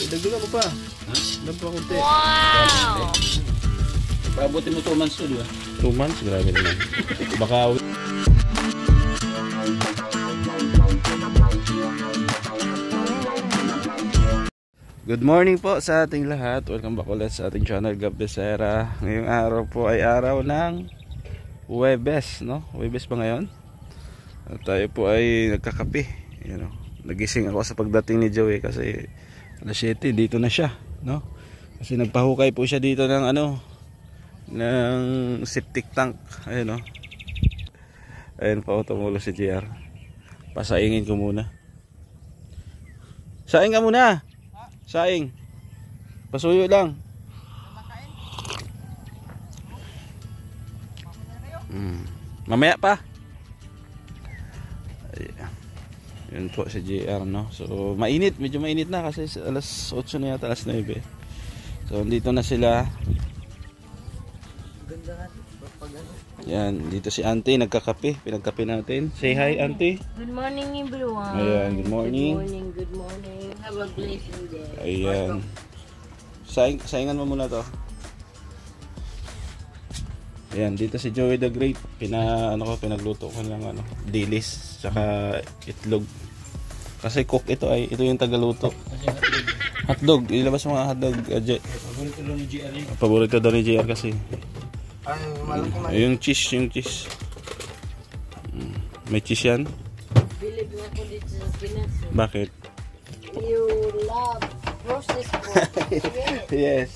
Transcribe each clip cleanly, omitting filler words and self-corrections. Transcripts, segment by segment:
dagdagan mo pa. Ha? Dagdagan pa konti. Wow! Pabuti mo 2 months to, di ba? 2 months, grabe naman. Baka... Good morning po sa ating lahat. Welcome back ulit sa ating channel, Gab Becerra. Ngayong araw po ay araw ng Huwebes, no? Huwebes pa ngayon. At tayo po ay nagkakape. You know, nagising ako sa pagdating ni Joey kasi alas 7 dito na siya, no? Kasi nagpahukay po siya dito ng ng septic tank. Ayun, no? Ayun po, tumulo si JR. Pasaingin ko muna. Saing ka muna. Saing. Pasuyo lang. Mamaya pa. Yun po si JR, no. So mainit, medyo mainit na kasi alas 8 na yata, alas 9. So dito na sila. Yan, dito si Auntie nagkakape, pinagkape natin. Say hi, Auntie. Good morning, everyone. Ayan, good morning. Good morning, good morning. Have a blessed day. Ayan. Saingan mo muna to. Ayan, dito si Joey the Great. Pinagluto ko ng dilis tsaka itlog. Kasi cook ito yung tagaluto. Hotdog, ilabas mo nga hotdog, Jet. Paborito daw ni JR. Paborito daw ni JR kasi. Yung cheese. May cheese yan? Believe na ako dito sa Pinas. Bakit? You love processed food. Yes.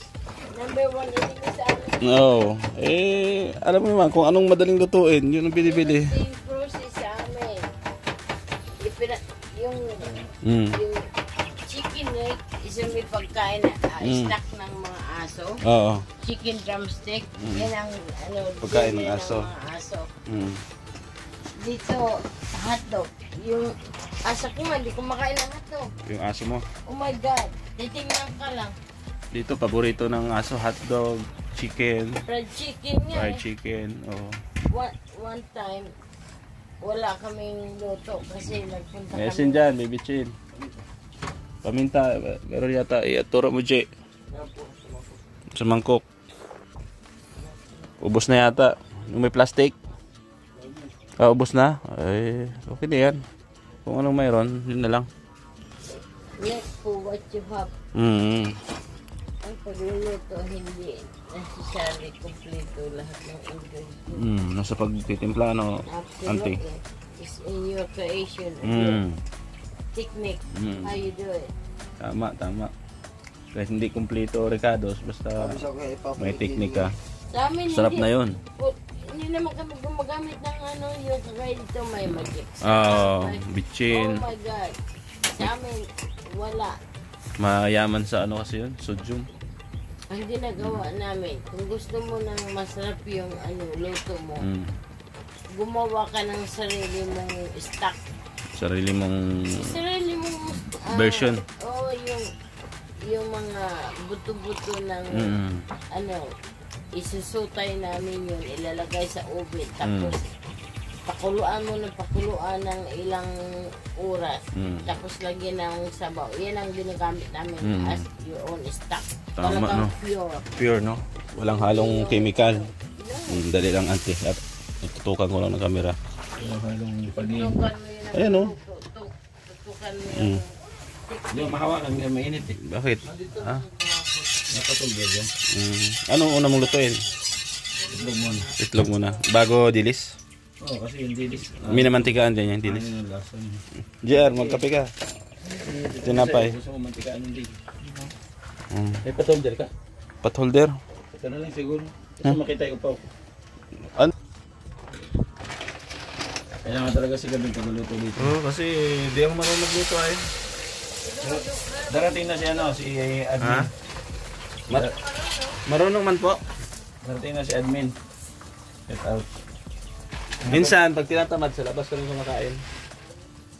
Number 1 eating sa amin. No. Alam mo naman kung anong madaling lutuin, yun ang binibili. Yung process sa amin. Yung chicken neck, isang may pagkain na snack ng mga aso. Oo. Chicken drumstick, yan ang pagkain ng dinner aso. mga aso. Dito, Hotdog. Yung aso ko nga, hindi ko makain ng hotdog. yung aso mo. Oh my God. Titingnan ka lang. Dito, paborito ng aso, hotdog, chicken, Fried chicken nga. fried chicken. Oh. One time, wala kaming luto kasi nagpunta Mesin kami. dyan, may bitchin. Paminta, meron yata. Turo mo, Jay. Sa mangkok. Ubos na yata. Yung may plastic. Ubos na. Ay, okay na yan. Kung anong mayroon, yun na lang. Next po, what you have. Ang pagluluto, hindi necessary kompleto lahat ng ingredients. Nasa pagtitimpla, Auntie. It's in your creation. Technique. How you do it. Tama. Kahit hindi kumpleto recados, basta may technique ka. Sa amin, Sarap na yun. Hindi naman kami gumagamit ng yung kagaya dito may magic. Bitchin. Oh my God. Sa amin, wala. Mayaman sa kasi yun, sodium. Ang ginagawa namin, kung gusto mo ng masarap yung luto mo, gumawa ka ng sarili mong stock. Sarili mong version. Oo, yung mga buto-buto ng isusutay namin yun, ilalagay sa oven, tapos pakuluan mo ng ilang oras, tapos lagyan ng sabaw. Yan ang ginagamit namin as your own stock. Tama, talagang no? Pure, no? Walang halong chemical. Dali lang, Auntie. At tutukan ko lang ng camera. Walang halong pagin. Ayan, no? Tutukan mo yung Hindi, mahawa lang. Mainit eh. Bakit? Napatulog yan. Anong una mong lutuin? Itlog mo na. Itlog muna. Bago dilis? Oo, kasi yung dilis. Minamantikaan din yung dilis. Ano yung lasa niya? JR, magkape ka. Tinapay. Gusto mo mantikaan yung dilis. May patholder ka? Potholder? Ito na lang siguro. Gusto makita yung upaw. Ano? Kailangan talaga si Gabing pagluto dito. Kasi hindi ako marunong magluto ay. Darating na si admin. Marunong man po. Darating na si admin. Get out. Minsan, pag tinatamad sa labas kami kumakain.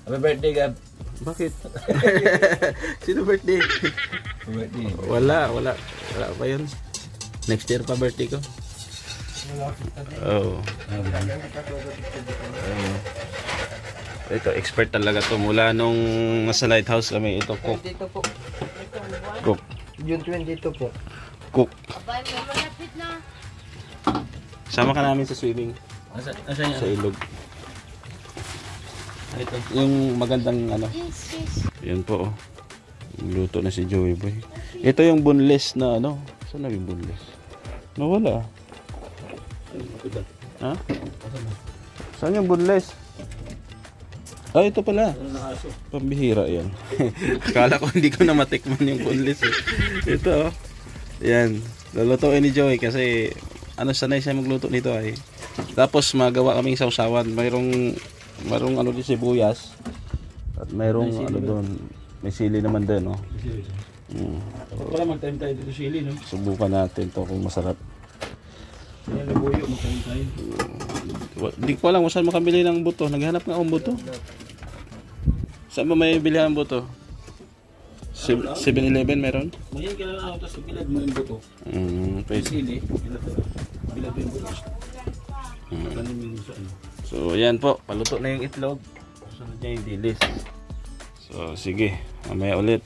Happy birthday, Gab. Bakit? Sino birthday? Happy birthday. Wala pa yun. Next year pa birthday ko. Oh. Ito, expert talaga to. Mula nung nasa lighthouse kami, ito cook. dito po. Ito. buwan? Cook. June 22 po. Cook. Abay, may malapit na. Sama ka namin sa swimming. Asa Sa niya? ilog. Ito. Yung magandang ano. Yes, yes. Yan po oh. Luto na si Joey Boy. Ito yung boneless na ano. Saan na yung boneless? Nawala. Ha? Saan yung boneless? Ah, ito pala. Pambihira yan. Akala ko hindi ko na matikman yung boneless eh. Ito oh. Yan. Lulutuin ni Joey kasi ano sanay siya magluto nito ay. Tapos magawa kaming sausawan. Mayroong ano di sibuyas. At mayroong ano doon. May sili naman din oh. Wala mag-time tayo dito sili, no? Subukan natin to kung masarap. Yan na buyo, mag-time tayo. Hindi ko alam kung saan makabili ng buto. Naghanap nga akong buto. Saan ba may bilihan ng buto? 7-Eleven meron? Ngayon kailangan ako, tapos bilad mo yung buto. Pwede. Sili, bilad mo yung buto. Ganin mo yung sa ano. So yan po, paluto na yung itlog. Sunod niya yung dilis. So sige, mamaya ulit.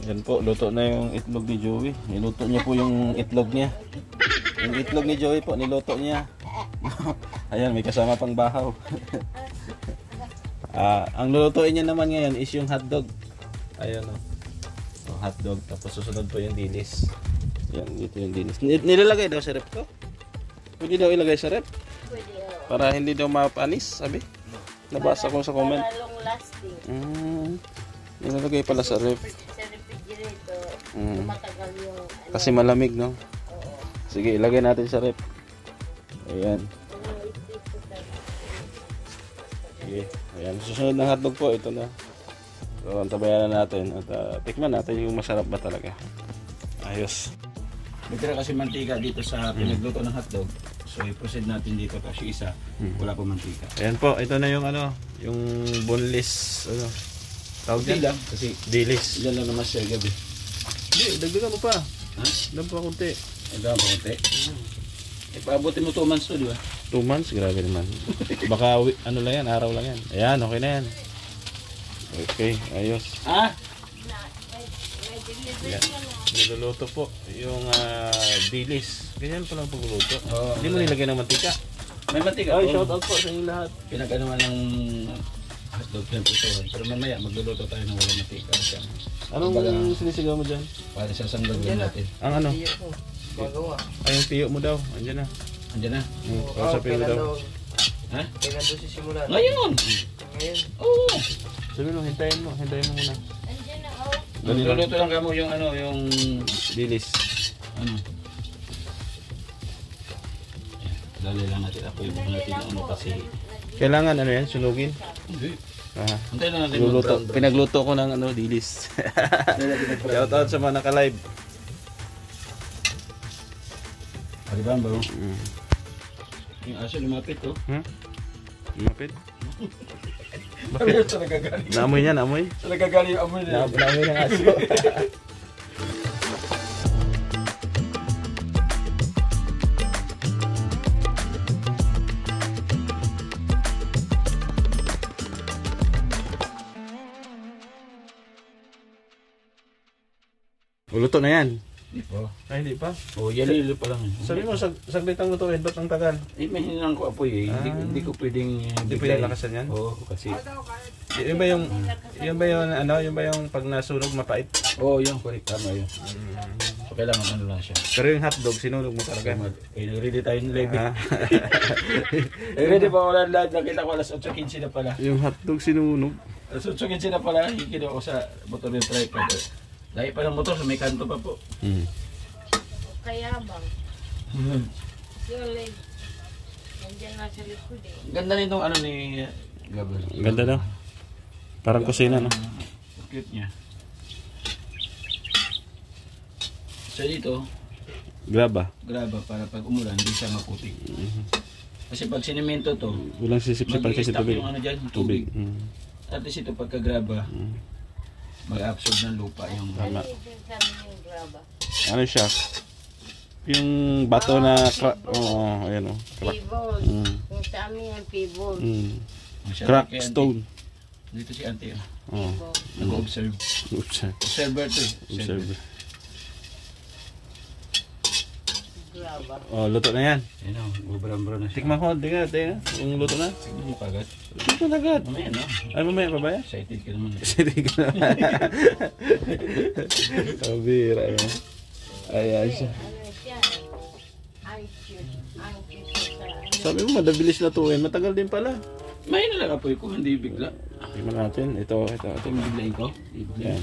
Yan po, luto na yung itlog ni Joey. Niluto niya po yung itlog niya. Yung itlog ni Joey po, niluto niya. Ayan, may kasama pang bahaw. Ang lulutuin niya naman ngayon is yung hotdog. Ayan o. Oh, hotdog, tapos susunod po yung dilis. Yan, dito yung dilis. Nilalagay daw sa rep to? Pwede daw ilagay sa rep? Pwede, oh. Para hindi daw mapanis, sabi. Nabasa ko sa comment. Para long lasting. Nilalagay pala sa ref. Sa refrigerator, matagal yung ano. Kasi malamig, no? Oo. Sige, ilagay natin sa ref. Ayan. Sige. Ayan. Susunod ng hotdog po, ito na. So, antabayan na natin. At tikman natin yung masarap ba talaga. Ayos. May tira kasi mantika dito sa pinagluto ng hotdog. So i-proceed natin dito kasi isa, wala pa mantika. Ayan po, ito na yung ano, yung boneless, ano. Tawag Hindi din? lang, kasi Dilis. yan lang naman siya gabi. Hindi, dagdagan mo pa. Ha? Dagdagan pa kunti. Ito ang pakunti. Ipaabutin mo 2 months to, di ba? 2 months, grabe naman. Baka ano lang yan, araw lang yan. Ayan, okay na yan. Okay, ayos. Ha? Yan. Niluluto po yung dilis. Ganyan pa lang pagluluto. Oo. Hindi mo nilagay ng mantika. May mantika. Ay, shout out po sa inyong lahat. Pinag-ano ng hotdog yan ito. Pero mamaya magluluto tayo ng walang mantika. Anong sinisigaw mo dyan? Para sa sanggagan natin. Ang ano? Magawa. Ay, yung tiyo mo daw. Andiyan na. Andiyan na. Kausapin mo daw. Ha? Kailan doon sisimula? Ngayon! Ngayon. Oo! Sabi mo, hintayin mo muna. Andiyan na, oh. Magluluto lang kamo yung ano, yung Dilis. ano. Dali lang natin ako yung natin ng ano kasi. Kailangan ano yan, sunugin. Hindi. Ah, Antay na natin luluto. mag-brown. Pinagluto ko ng ano, dilis. Shout out sa mga naka-live. Ah, diba, bro? Yung aso lumapit, oh. Lumapit. Bakit? Sa nagagaling. Naamoy niya, naamoy. Sa nagagaling yung amoy niya. Naamoy ng aso. Luto na yan. Hindi po. Ay, hindi pa. Oh, yan nilo pa lang. Sabi mo, saglit ang lutuin. Ba't ang tagal? Eh, may hinang ko apoy eh. Hindi ko pwedeng... Hindi pwedeng lakasan yan? Oo, kasi... Yun ba yung ano, yung ba yung pag nasunog mapait? Oo, yun, correct. Tama yun. So, kailangan ano lang siya. Pero yung hotdog, sinunog mo talaga. Eh, ready tayo ng live. Ah. Ready pa wala lahat. Nakita ko alas 8:15 na pala. Yung hotdog sinunog. Alas 8:15 na pala. Hikino ko sa motor ng tripod. Lahi pa ng motor, may kanto pa po. Kaya bang? Yung leg. Nandiyan na sa likod eh. Ganda rin itong ano ni Gabel. Ganda daw. Parang kusina, no? Cute niya. So dito, Graba. graba para pag umulan, hindi siya maputik. Kasi pag sinimento to, Walang sisip-sipan kasi mag-i-stop tubig. yung ano dyan, tubig. Mm. At least ito pagka-graba, mag-absorb ng lupa yung... Tama. Ano yung sabi yung graba? Ano siya? Yung bato na oo, ayan oh. Crack. Pebbles. Mm. Yung sa amin yung pebbles. Mm. Masyado Crack kaya stone. Dito si auntie. Oh. Nag-observe. Observe. Observer to eh. Observe. Graba. Oh, luto na yan. Ayun o, bubram-bram na siya. Tikman ko, tingnan. Kung luto na. Tignan mo kagad. Luto na agad. Mamaya no? Ay, mamaya pa ba yan? Excited ka naman. Sige ka na. Kabira yun. Ayan siya. Ano siya? Anxious sa Sabi mo, madabilis na tuwin. Matagal din pala. May na lang apoy ko, hindi bigla. Tingnan natin. Ito. Ito yung biglayin ko. Yan.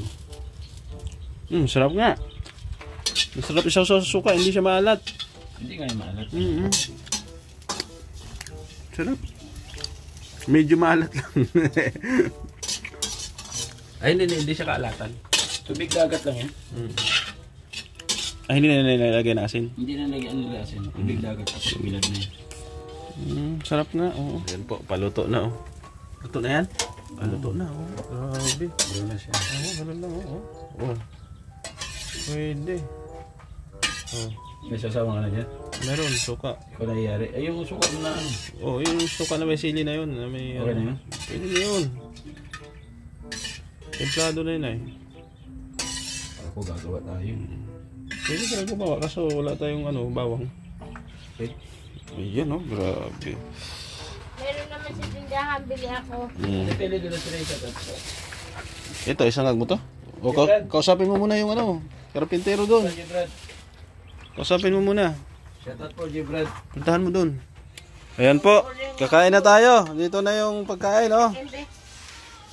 Sarap nga. Masarap isaw sa suka, hindi siya maalat. Hindi nga yung maalat. Sarap. Medyo maalat lang. Ay, hindi siya kaalatan. Tubig dagat lang yan. Ay, hindi na nilagay na asin. Hindi na lagyan nila asin. Tubig dagat tapos umilag na yan. Sarap nga, oo. Yan po, paluto na, oh. Luto na yan? Paluto na, oh. Grabe. Bro na siya. Oo, ganun lang, oh. Oh. Pwede. Oh. May sasawa ka na dyan. Meron, suka. Ikaw na iyari. Ay, yung suka mo na ano. Oh, yung suka na may sili na yun. Na may, Okay na yun? Pwede na yun. Templado na yun, ay. Ako gagawa tayo. Pwede ka nagbabawa kaso wala tayong bawang. Okay. Ayan, oh, grabe. Meron naman sa tindahan, bili ako. Depende doon na sila yung sagat. Ito, isang mo to. O, kausapin mo muna yung karpintero doon. Jibrad. Kausapin mo muna. Shoutout po, Jibrad. Puntahan mo doon. Ayan po, kakain na tayo. Dito na yung pagkain, oh.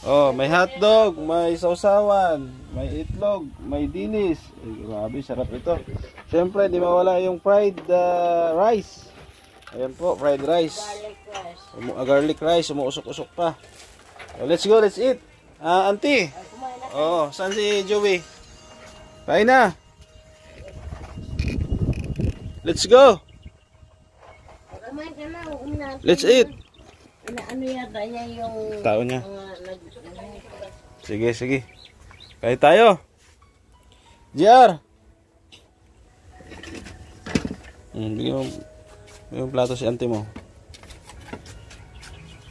Oh, may hotdog, may sausawan, may itlog, may dinis. Ay, grabe, sarap ito. Siyempre, di mawala yung fried rice. Ayan po, fried rice. Garlic rice, umuusok-usok pa. Oh, let's go, let's eat. Auntie. Oh, saan si Joey? Kain na. Let's go. Kumain ka na, uminatin. Let's eat. Ano yata niya yung... Tao niya. mga Sige, sige. Kain tayo. JR. Bigyan mo yung plato si auntie mo.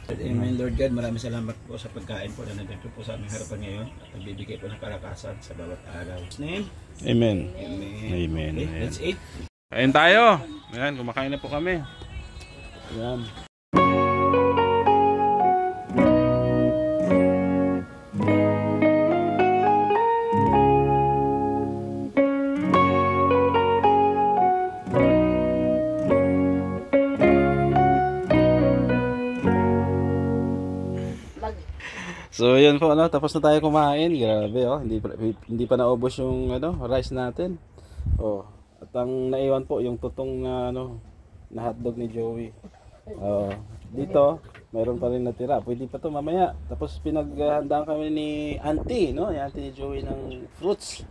Amen, Lord God, maraming salamat po sa pagkain po na nandito po sa aming harapan ngayon at nagbibigay po ng kalakasan sa bawat araw. In His name, Amen. Amen. Amen. Okay, Amen. let's eat. Kain tayo. Ayan, kumakain na po kami. Ayan. So yun po, tapos na tayo kumain. Grabe, oh, hindi pa naubos yung rice natin. Oh, at ang naiwan po yung tutong na na hotdog ni Joey. Dito, mayroon pa rin natira. Pwede pa to mamaya. Tapos pinaghandaan kami ni auntie, yung auntie ni Joey ng fruits.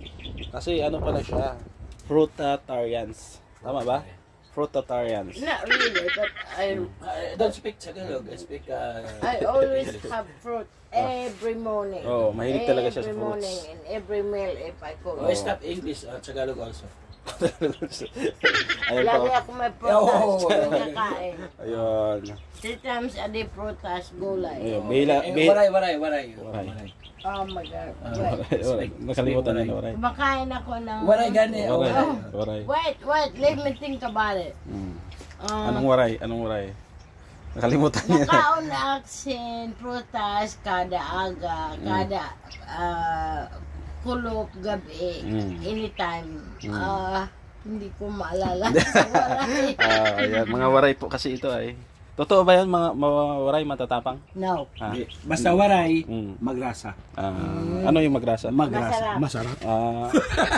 Kasi pala siya, fruitarians. Tama ba? Fruitarians. Not really, but I Don't speak Tagalog, I speak... I always have fruit every morning. Oh, mahilig talaga siya sa Every fruits. morning and every meal if I cook. Oh, stop English, Tagalog also. Ayun Lagi po. ako may prutas kinakain. Ayun. 3 times a day prutas, gulay. Ayun. Waray. Oh my God. Nakalimutan na waray. Kumakain ako ng... Waray gani. Waray. Wait, let me think about it. Anong waray? Nakalimutan niya. Makaon na aksin, prutas, kada aga, kada kulop, gabi, anytime. Hindi ko maalala sa waray. Ayan, mga waray po kasi ito ay. Totoo ba yan mga waray matatapang? No. Basta waray, magrasa. Ano yung magrasa? Masarap. Masarap.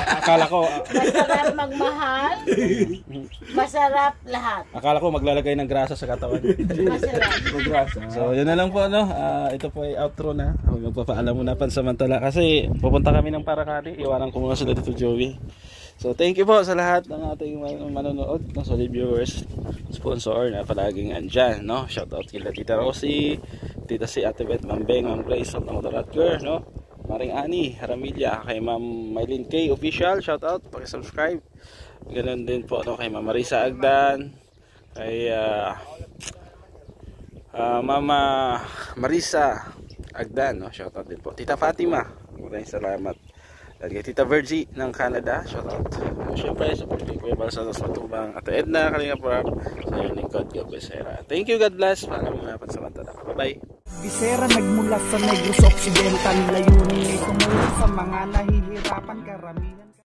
Akala ko Masarap magmahal. Masarap lahat. akala ko maglalagay ng grasa sa katawan. Masarap. Magrasa. So, yun na lang po ito po ay outro na. Magpapaalam muna pansamantala kasi pupunta kami ng Paracali. Iwanan ko muna sila dito, Joey. So, thank you po sa lahat ng ating manonood, ng solid viewers, sponsor na palaging andyan, Shoutout kila Tita Rosie, Tita si Ate Beth Mambeng, Ma'am Grace of Motoratger, Maring Ani, Haramilya, kay Ma'am Mylene K Official, shoutout, paki-subscribe. Ganun din po kay Ma'am Marisa Agdan, kay Mama Marisa Agdan, no? Shoutout din po. Tita Fatima, maraming salamat. At kay Tita Virgie ng Canada, shoutout. Siyempre, support kay Kuya Balsanos Matubang. At Edna, Kalinga Prab, sa iyong lingkod, God Bisera. Thank you, God bless. Paalam mga pansamantala. Bye-bye. Bisera nagmula sa Negros Occidental, layunin ay tumulong sa mga nahihirapan karamihan.